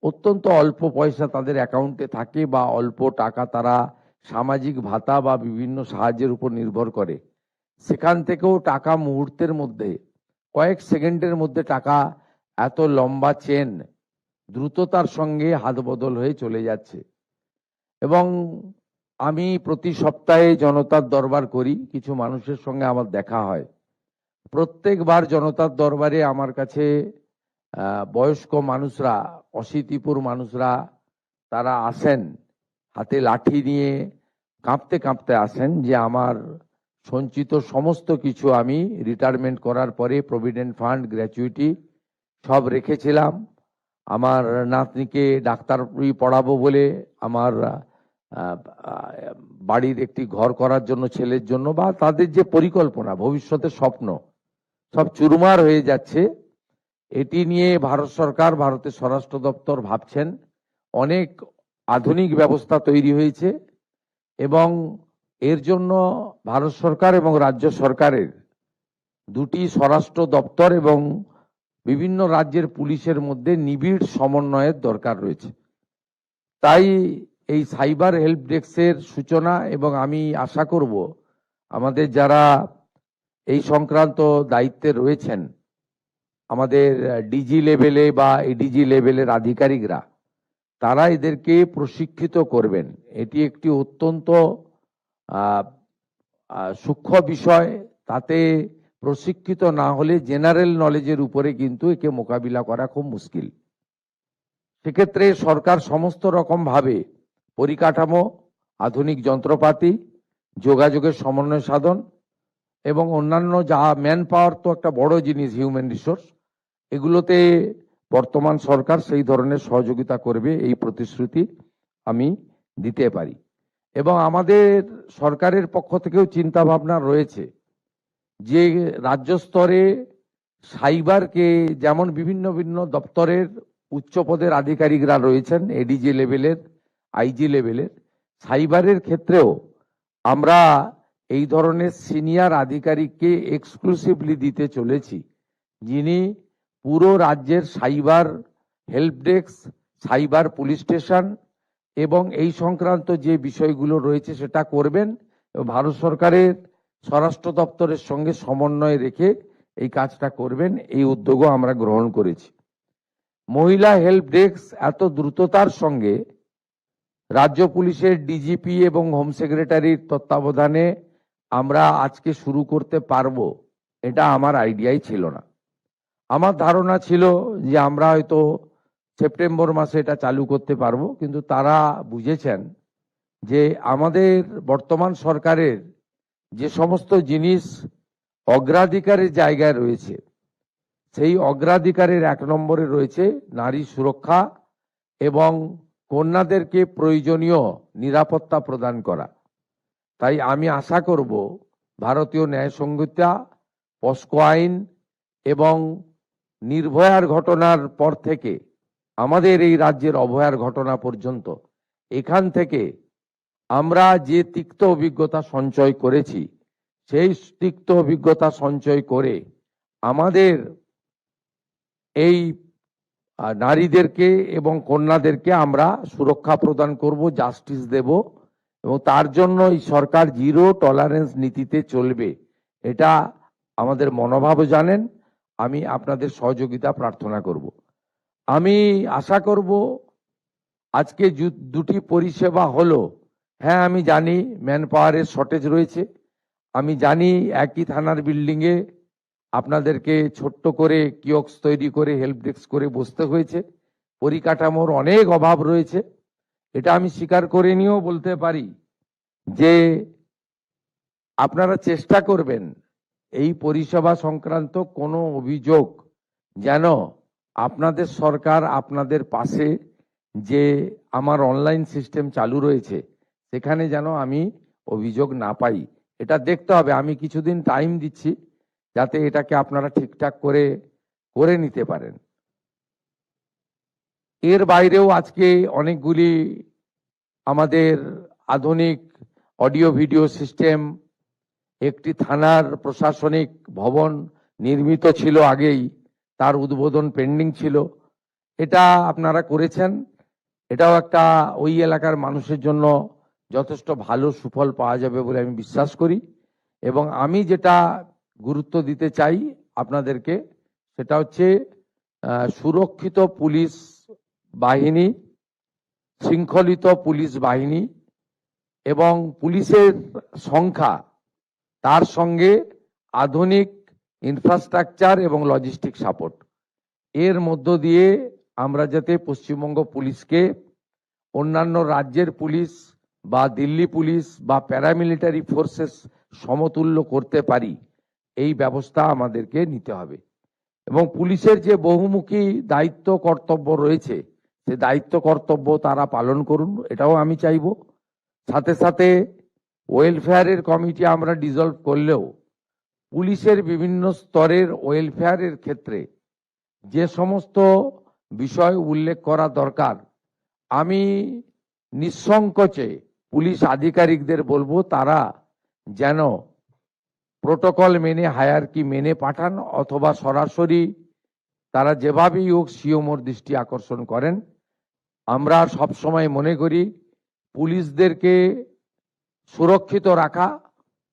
অত্যন্ত অল্প পয়সা তাদের অ্যাকাউন্টে থাকে বা অল্প টাকা তারা সামাজিক ভাতা বা বিভিন্ন সাহায্যের উপর নির্ভর করে, সেখান থেকেও টাকা মুহূর্তের মধ্যে, কয়েক সেকেন্ডের মধ্যে টাকা এত লম্বা চেন দ্রুততার সঙ্গে হাত বদল হয়ে চলে যাচ্ছে। এবং আমি প্রতি সপ্তাহে জনতার দরবার করি, কিছু মানুষের সঙ্গে আমার দেখা হয়। প্রত্যেকবার জনতার দরবারে আমার কাছে বয়স্ক মানুষরা, অশীতিপুর মানুষরা তারা আসেন হাতে লাঠি নিয়ে, কাঁপতে কাঁপতে আসেন যে আমার সঞ্চিত সমস্ত কিছু আমি রিটায়ারমেন্ট করার পরে প্রভিডেন্ট ফান্ড, গ্র্যাচুইটি সব রেখেছিলাম। আমার নাতনিকে ডাক্তারি পড়াবো বলে, আমার বাড়ির একটি ঘর করার জন্য ছেলের জন্য, বা তাদের যে পরিকল্পনা, ভবিষ্যতের স্বপ্ন, সব চুরমার হয়ে যাচ্ছে। এটি নিয়ে ভারত সরকার, ভারতের স্বরাষ্ট্র দপ্তর ভাবছেন। অনেক আধুনিক ব্যবস্থা তৈরি হয়েছে এবং এর জন্য ভারত সরকার এবং রাজ্য সরকারের দুটি স্বরাষ্ট্র দপ্তর এবং বিভিন্ন রাজ্যের পুলিশের মধ্যে নিবিড় সমন্বয়ের দরকার রয়েছে। তাই এই সাইবার হেল্প ডেস্কের সূচনা, এবং আমি আশা করব আমাদের যারা এই সংক্রান্ত দায়িত্বে রয়েছেন, আমাদের ডিজি লেভেলে বা এডিজি লেভেলের আধিকারিকরা, তারা এদেরকে প্রশিক্ষিত করবেন। এটি একটি অত্যন্ত সূক্ষ্ম বিষয়। তাতে প্রশিক্ষিত না হলে জেনারেল নলেজের উপরে কিন্তু একে মোকাবিলা করা খুব মুশকিল। সেক্ষেত্রে সরকার সমস্ত রকম ভাবে পরিকাঠামো, আধুনিক যন্ত্রপাতি, যোগাযোগের সমন্বয় সাধন এবং অন্যান্য যা ম্যান পাওয়ার তো একটা বড় জিনিস, হিউম্যান রিসোর্স, এগুলোতে বর্তমান সরকার সেই ধরনের সহযোগিতা করবে, এই প্রতিশ্রুতি আমি দিতে পারি। এবং আমাদের সরকারের পক্ষ থেকেও চিন্তা ভাবনা রয়েছে যে রাজ্য স্তরে সাইবারকে, যেমন বিভিন্ন বিভিন্ন দপ্তরের উচ্চ পদের আধিকারিকরা রয়েছেন, এডিজি লেভেলের, আইজি লেভেলের, সাইবারের ক্ষেত্রেও আমরা এই ধরনের সিনিয়র আধিকারিককে এক্সক্লুসিভলি দিতে চলেছি, যিনি পুরো রাজ্যের cyber help desk, cyber police station এবং এই সংক্রান্ত যে বিষয়গুলো রয়েছে সেটা করবেন। ভারত সরকারের স্বরাষ্ট্র দপ্তরের সঙ্গে সমন্বয় রেখে এই কাজটা করবেন, এই উদ্যোগও আমরা গ্রহণ করেছি। মহিলা হেল্প ডেস্ক এত দ্রুততার সঙ্গে রাজ্য পুলিশের ডিজিপি এবং হোম সেক্রেটারির তত্ত্বাবধানে আমরা আজকে শুরু করতে পারবো, এটা আমার আইডিয়াই ছিল না। আমার ধারণা ছিল যে আমরা হয়তো সেপ্টেম্বর মাসে এটা চালু করতে পারবো, কিন্তু তারা বুঝেছেন যে আমাদের বর্তমান সরকারের যে সমস্ত জিনিস অগ্রাধিকারের জায়গায় রয়েছে, সেই অগ্রাধিকারের 1 নম্বরে রয়েছে নারী সুরক্ষা এবং কন্যাদেরকে প্রয়োজনীয় নিরাপত্তা প্রদান করা। তাই আমি আশা করব ভারতীয় ন্যায় সংহিতা, পস্কো আইন এবং নির্ভয়ার ঘটনার পর থেকে আমাদের এই রাজ্যের অভয়ার ঘটনা পর্যন্ত, এখান থেকে আমরা যে তিক্ত অভিজ্ঞতা সঞ্চয় করেছি, সেই তিক্ত অভিজ্ঞতা সঞ্চয় করে আমাদের এই নারীদেরকে এবং কন্যাদেরকে আমরা সুরক্ষা প্রদান করব, জাস্টিস দেব, এবং তার জন্য এই সরকার জিরো টলারেন্স নীতিতে চলবে। এটা আমাদের মনোভাব জানেন। আমি আপনাদের সহযোগিতা প্রার্থনা করব। আমি আশা করব আজকে দুটি পরিষেবা হলো। হ্যাঁ, আমি জানি ম্যান পাওয়ারের শর্টেজ রয়েছে, আমি জানি একই থানার বিল্ডিংয়ে আপনাদেরকে ছোট্ট করে কিয়স্ক তৈরি করে হেল্প ডেস্ক করে বসতে হয়েছে, পরিকাঠামোর অনেক অভাব রয়েছে। এটা আমি স্বীকার করে নিয়েও বলতে পারি যে আপনারা চেষ্টা করবেন এই পরিষেবা সংক্রান্ত কোনো অভিযোগ যেন আপনাদের সরকার আপনাদের পাশে যে আমার অনলাইন সিস্টেম চালু রয়েছে সেখানে যেন আমি অভিযোগ না পাই, এটা দেখতে হবে। আমি কিছুদিন টাইম দিচ্ছি যাতে এটাকে আপনারা ঠিকঠাক করে নিতে পারেন। এর বাইরেও আজকে অনেকগুলি আমাদের আধুনিক অডিও ভিডিও সিস্টেম, একটি থানার প্রশাসনিক ভবন নির্মিত ছিল আগেই, তার উদ্বোধন পেন্ডিং ছিল, এটা আপনারা করেছেন। এটাও একটা ওই এলাকার মানুষের জন্য যথেষ্ট ভালো সুফল পাওয়া যাবে বলে আমি বিশ্বাস করি। এবং আমি যেটা গুরুত্ব দিতে চাই আপনাদেরকে, সেটা হচ্ছে সুরক্ষিত পুলিশ বাহিনী, শৃঙ্খলিত পুলিশ বাহিনী এবং পুলিশের সংখ্যা, তার সঙ্গে আধুনিক ইনফ্রাস্ট্রাকচার এবং লজিস্টিক সাপোর্ট, এর মধ্য দিয়ে আমরা যাতে পশ্চিমবঙ্গ পুলিশকে অন্যান্য রাজ্যের পুলিশ বা দিল্লি পুলিশ বা প্যারামিলিটারি ফোর্সেস সমতুল্য করতে পারি, এই ব্যবস্থা আমাদেরকে নিতে হবে। এবং পুলিশের যে বহুমুখী দায়িত্ব কর্তব্য রয়েছে সে দায়িত্ব কর্তব্য তারা পালন করুন, এটাও আমি চাইব। সাথে সাথে ওয়েলফেয়ারের কমিটি আমরা ডিসলভ করলেও পুলিশের বিভিন্ন স্তরের ওয়েলফেয়ারের ক্ষেত্রে যে সমস্ত বিষয় উল্লেখ করা দরকার, আমি নিঃসংকোচে পুলিশ আধিকারিকদের বলবো তারা যেন প্রোটোকল মেনে হায়ারকি মেনে পাঠান, অথবা সরাসরি তারা যেভাবেই হোক সিওমোর দৃষ্টি আকর্ষণ করেন। আমরা সবসময় মনে করি পুলিশদেরকে সুরক্ষিত রাখা,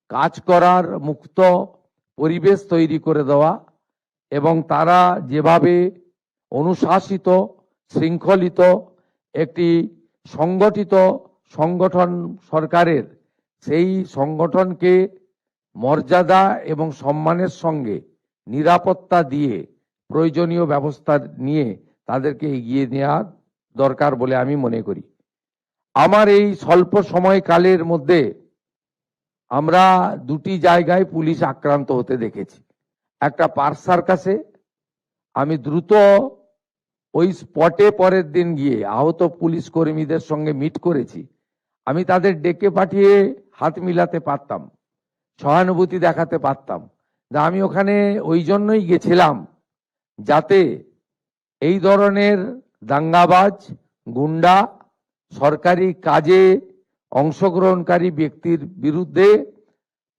কাজ করার মুক্ত পরিবেশ তৈরি করে দেওয়া এবং তারা যেভাবে অনুশাসিত শৃঙ্খলিত একটি সংগঠিত সংগঠন সরকারের, সেই সংগঠনকে মর্যাদা এবং সম্মানের সঙ্গে নিরাপত্তা দিয়ে প্রয়োজনীয় ব্যবস্থা নিয়ে তাদেরকে এগিয়ে নেওয়া দরকার বলে আমি মনে করি। আমার এই স্বল্প সময়কালের মধ্যে আমরা দুটি জায়গায় পুলিশ আক্রান্ত হতে দেখেছি। একটা পার্ক সার্কাসে আমি দ্রুত ওই স্পটে পরের দিন গিয়ে আহত পুলিশ কর্মীদের সঙ্গে মিট করেছি। আমি তাদের ডেকে পাঠিয়ে হাত মিলাতে পারতাম, সহানুভূতি দেখাতে পারতাম। আমি ওখানে ওই জন্যই গেছিলাম যাতে এই ধরনের দাঙ্গাবাজ, গুন্ডা, সরকারি কাজে অংশগ্রহণকারী ব্যক্তির বিরুদ্ধে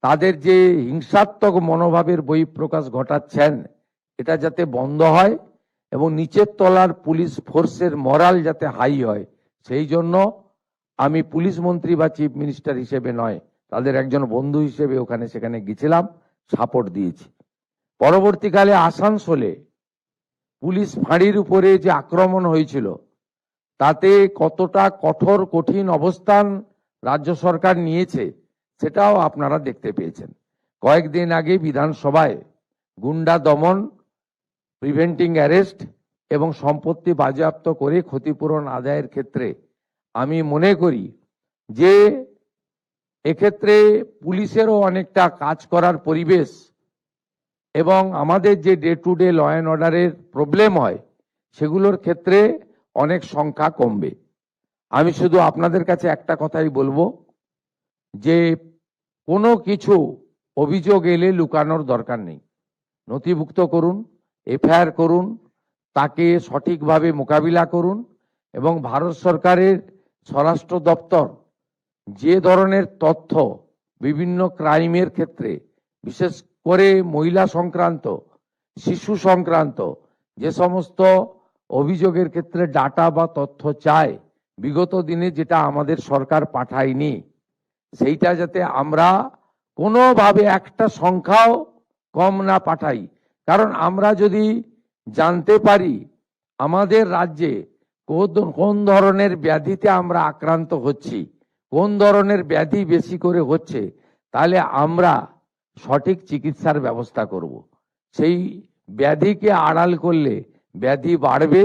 তাদের যে হিংসাত্মক মনোভাবের বহিঃপ্রকাশ ঘটাচ্ছেন এটা যাতে বন্ধ হয় এবং নিচের তলার পুলিশ ফোর্সের মরাল যাতে হাই হয়, সেই জন্য আমি পুলিশ মন্ত্রী বা চিফ মিনিস্টার হিসেবে নয়, তাদের একজন বন্ধু হিসেবে ওখানে সেখানে গেছিলাম, সাপোর্ট দিয়েছি। পরবর্তীকালে আসানসোলে পুলিশ ফাঁড়ির উপরে যে আক্রমণ হয়েছিল তাতে কতটা কঠোর কঠিন অবস্থান রাজ্য সরকার নিয়েছে সেটাও আপনারা দেখতে পেয়েছেন। কয়েকদিন আগে বিধানসভায় গুন্ডা দমন, প্রিভেন্টিং অ্যারেস্ট এবং সম্পত্তি বাজেয়াপ্ত করে ক্ষতিপূরণ আদায়ের ক্ষেত্রে আমি মনে করি যে এক্ষেত্রে পুলিশেরও অনেকটা কাজ করার পরিবেশ এবং আমাদের যে day to day law and অর্ডারের প্রবলেম হয় সেগুলোর ক্ষেত্রে অনেক সংখ্যা কমবে। আমি শুধু আপনাদের কাছে একটা কথাই বলবো যে কোনো কিছু অভিযোগ এলে লুকানোর দরকার নেই, নথিভুক্ত করুন, এফআইআর করুন, তাকে সঠিকভাবে মোকাবিলা করুন এবং ভারত সরকারের স্বরাষ্ট্র দপ্তর যে ধরনের তথ্য বিভিন্ন ক্রাইমের ক্ষেত্রে, বিশেষ করে মহিলা সংক্রান্ত, শিশু সংক্রান্ত যে সমস্ত অভিযোগের ক্ষেত্রে ডাটা বা তথ্য চায়, বিগত দিনে যেটা আমাদের সরকার পাঠায়নি, সেইটা যাতে আমরা কোনোভাবে একটা সংখ্যাও কম না পাঠাই। কারণ আমরা যদি জানতে পারি আমাদের রাজ্যে কোন ধরনের ব্যাধিতে আমরা আক্রান্ত হচ্ছি, কোন ধরনের ব্যাধি বেশি করে হচ্ছে, তাহলে আমরা সঠিক চিকিৎসার ব্যবস্থা করব। সেই ব্যাধিকে আড়াল করলে ব্যাধি বাড়বে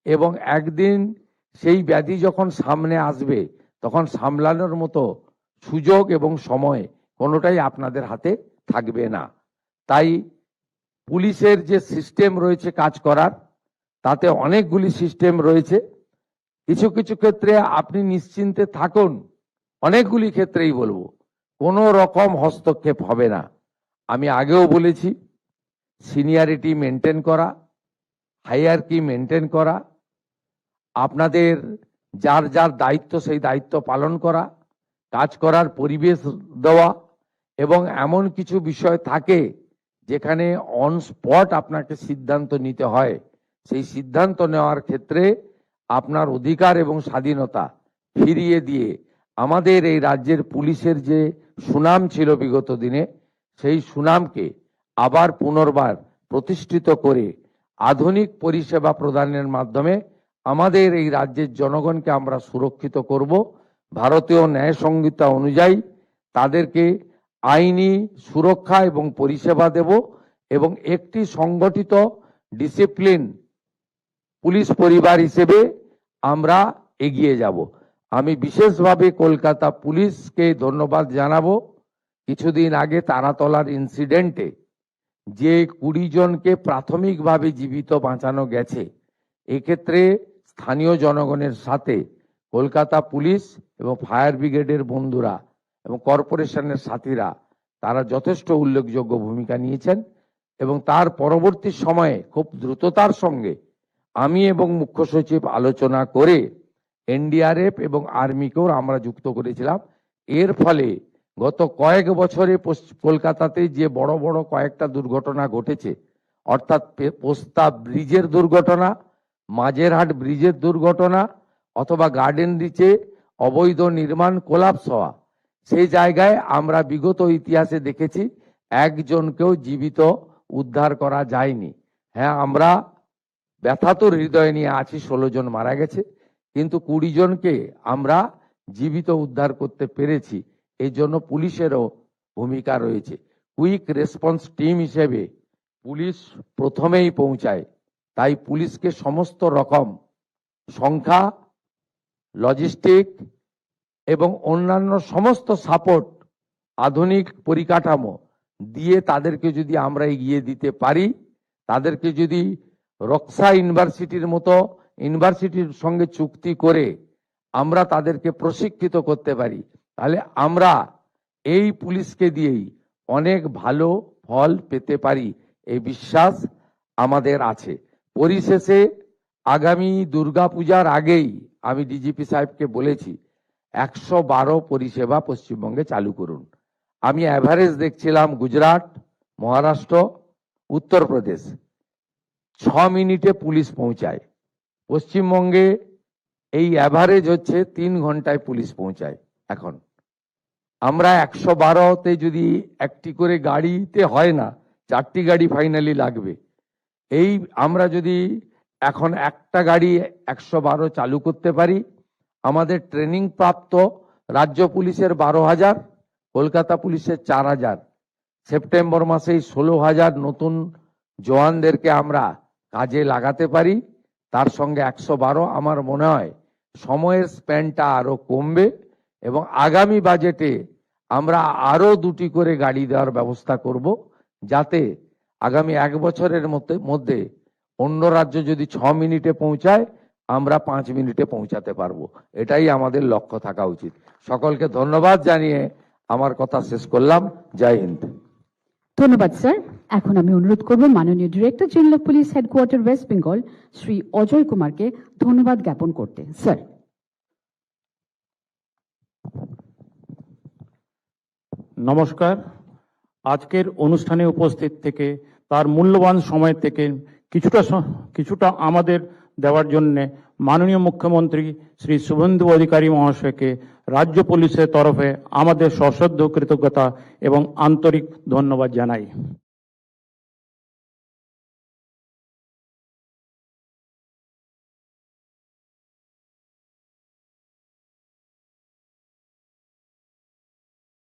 এবং একদিন সেই ব্যাধি যখন সামনে আসবে তখন সামলানোর মতো সুযোগ এবং সময় কোনোটাই আপনাদের হাতে থাকবে না। তাই পুলিশের যে সিস্টেম রয়েছে কাজ করার, তাতে অনেকগুলি সিস্টেম রয়েছে। কিছু কিছু ক্ষেত্রে আপনি নিশ্চিন্তে থাকুন, অনেকগুলি ক্ষেত্রেই বলবো কোনো রকম হস্তক্ষেপ হবে না। আমি আগেও বলেছি, সিনিয়রিটি মেনটেন করা, হায়ারকি মেনটেন করা, আপনাদের যার যার দায়িত্ব সেই দায়িত্ব পালন করা, কাজ করার পরিবেশ দেওয়া এবং এমন কিছু বিষয় থাকে যেখানে অন স্পট আপনাকে সিদ্ধান্ত নিতে হয়, সেই সিদ্ধান্ত নেওয়ার ক্ষেত্রে আপনার অধিকার এবং স্বাধীনতা ফিরিয়ে দিয়ে আমাদের এই রাজ্যের পুলিশের যে সুনাম ছিল বিগত দিনে, সেই সুনামকে আবার পুনর্বার প্রতিষ্ঠিত করে আধুনিক পরিষেবা প্রদানের মাধ্যমে আমাদের এই রাজ্যের জনগণকে আমরা সুরক্ষিত করব। ভারতীয় ন্যায় সংহিতা অনুযায়ী তাদেরকে আইনি সুরক্ষা এবং পরিষেবা দেব এবং একটি সংগঠিত ডিসিপ্লিন পুলিশ পরিবার হিসেবে আমরা এগিয়ে যাব। আমি বিশেষভাবে কলকাতা পুলিশকে ধন্যবাদ জানাবো। কিছুদিন আগে তারাতলার ইনসিডেন্টে যে 20 জনকে প্রাথমিকভাবে জীবিত বাঁচানো গেছে, এক্ষেত্রে স্থানীয় জনগণের সাথে কলকাতা পুলিশ এবং ফায়ার ব্রিগেডের বন্ধুরা এবং কর্পোরেশনের সাথীরা তারা যথেষ্ট উল্লেখযোগ্য ভূমিকা নিয়েছেন এবং তার পরবর্তী সময়ে খুব দ্রুততার সঙ্গে আমি এবং মুখ্য সচিব আলোচনা করে এনডিআরএফ এবং আর্মিকেও আমরা যুক্ত করেছিলাম। এর ফলে গত কয়েক বছরে কলকাতাতে যে বড় বড় কয়েকটা দুর্ঘটনা ঘটেছে, অর্থাৎ পোস্তা ব্রিজের দুর্ঘটনা, মাঝেরহাট ব্রিজের দুর্ঘটনা অথবা গার্ডেন রিচে অবৈধ নির্মাণ কোলাপস হওয়া, সেই জায়গায় আমরা বিগত ইতিহাসে দেখেছি একজনকেও জীবিত উদ্ধার করা যায়নি। হ্যাঁ, আমরা ব্যথাতুর হৃদয় নিয়ে আছি, 16 জন মারা গেছে, কিন্তু 20 জনকে আমরা জীবিত উদ্ধার করতে পেরেছি। এই জন্য পুলিশেরও ভূমিকা রয়েছে। কুইক রেসপন্স টিম হিসেবে পুলিশ প্রথমেই পৌঁছায়, তাই পুলিশকে সমস্ত রকম সংখ্যা, লজিস্টিক এবং অন্যান্য সমস্ত সাপোর্ট, আধুনিক পরিকাঠামো দিয়ে তাদেরকে যদি আমরা এগিয়ে দিতে পারি, তাদেরকে যদি রক্সা ইউনিভার্সিটির মতো ইউনিভার্সিটির সঙ্গে চুক্তি করে আমরা তাদেরকে প্রশিক্ষিত করতে পারি, তাহলে আমরা এই পুলিশকে দিয়েই অনেক ভালো ফল পেতে পারি, এই বিশ্বাস আমাদের আছে। পরিশেষে আগামী দুর্গাপূজার আগেই আমি ডিজিপি সাহেবকে বলেছি 112 পরিষেবা পশ্চিমবঙ্গে চালু করুন। আমি অ্যাভারেজ দেখছিলাম গুজরাট, মহারাষ্ট্র, উত্তরপ্রদেশ 6 মিনিটে পুলিশ পৌঁছায়। পশ্চিমবঙ্গে এই অ্যাভারেজ হচ্ছে 3 ঘন্টায় পুলিশ পৌঁছায়। এখন আমরা 112তে যদি একটি করে গাড়িতে হয় না, 4টি গাড়ি ফাইনালি লাগবে। এই আমরা যদি এখন একটা গাড়ি 112 চালু করতে পারি, আমাদের ট্রেনিং প্রাপ্ত রাজ্য পুলিশের 12,000, কলকাতা পুলিশের 4,000, সেপ্টেম্বর মাসেই 16,000 নতুন জওয়ানদেরকে আমরা কাজে লাগাতে পারি। তার সঙ্গে 112, আমার মনে হয় সময়ের স্প্যানটা আরো কমবে এবং আগামী বাজেটে আমরা আরো 2টি করে গাড়ি দেওয়ার ব্যবস্থা করব, যাতে আগামী 1 বছরের মধ্যে অন্য রাজ্য যদি 6 মিনিটে পৌঁছায়, আমরা 5 মিনিটে পৌঁছাতে পারবো। এটাই আমাদের লক্ষ্য থাকা উচিত। সকলকে ধন্যবাদ জানিয়ে আমার কথা শেষ করলাম। জয় হিন্দ। ধন্যবাদ স্যার। এখন আমি অনুরোধ করব মাননীয় director general of police headquarter West Bengal Shri Ajay কুমারকে ধন্যবাদ জ্ঞাপন করতে। স্যার। নমস্কার। আজকের অনুষ্ঠানে উপস্থিত থেকে তার মূল্যবান সময় থেকে কিছুটা আমাদের দেওয়ার জন্য মাননীয় মুখ্যমন্ত্রী শ্রী শুভেন্দু অধিকারী মহাশয়কে রাজ্য পুলিশের তরফে আমাদের সশ্রদ্ধ কৃতজ্ঞতা এবং আন্তরিক ধন্যবাদ জানাই।